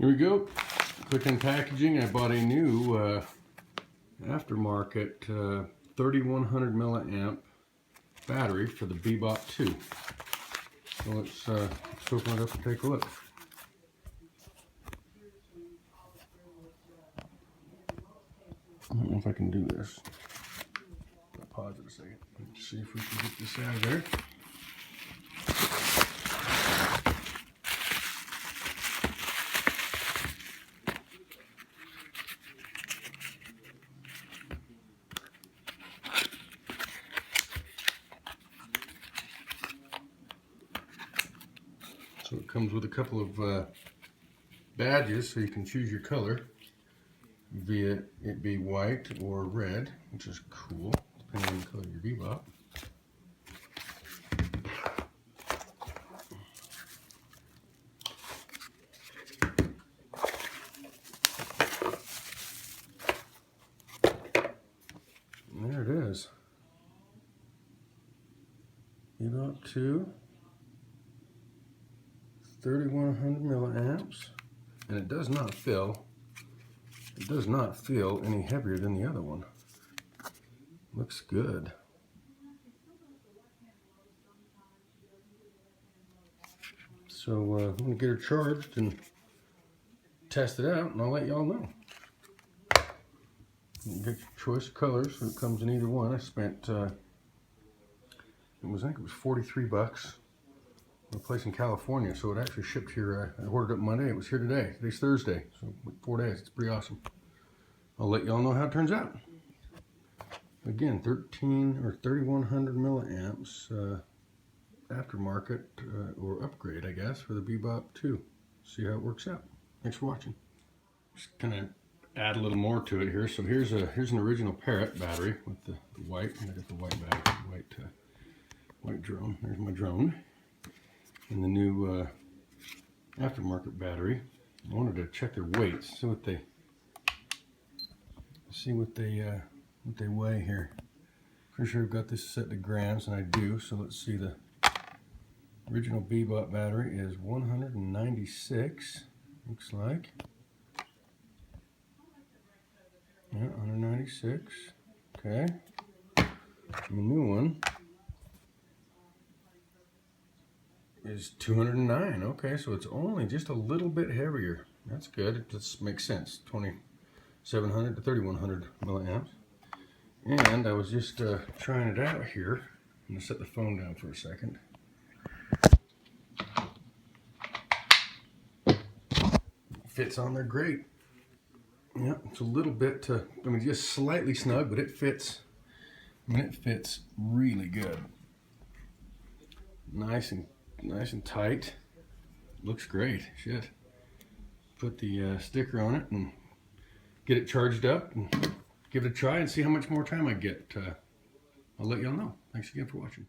Here we go. Quick unpackaging. I bought a new Aftermarket 3100 milliamp battery for the Bebop 2. So let's open it up and take a look. I don't know if I can do this. I'll pause it a second. Let's see if we can get this out of there. So it comes with a couple of badges, so you can choose your color, be it be white or red, which is cool, depending on the color of your Bebop. And there it is. Bebop 2. 3100 milliamps, and it does not feel any heavier than the other one. Looks good. So I'm gonna get her charged and test it out, and I'll let y'all know. You get your choice of colors, so it comes in either one. I spent I think it was 43 bucks. A place in California, so it actually shipped here. I ordered it Monday. It was here today. Today's Thursday, so 4 days. It's pretty awesome. I'll let y'all know how it turns out. Again, 3100 milliamps aftermarket or upgrade, I guess, for the Bebop 2. See how it works out. Thanks for watching. Just gonna add a little more to it here. So here's an original Parrot battery with the white. I got the white battery, white drone. There's my drone. And the new Aftermarket battery. I wanted to check their weights, see what they weigh here. Pretty sure I've got this set to grams, and I do. So let's see. The original Bebop battery is 196. Looks like. Yeah, 196. Okay. And the new one is 209. Okay, so it's only just a little bit heavier. That's good. It just makes sense. 2700 to 3100 milliamps. And I was just trying it out here. I'm gonna set the phone down for a second. Fits on there great. Yeah, it's a little bit, I mean, just slightly snug, but it fits. I mean, it fits really good. Nice and tight. Looks great. Shit. Put the sticker on it and get it charged up and give it a try and see how much more time I get. I'll let y'all know. Thanks again for watching.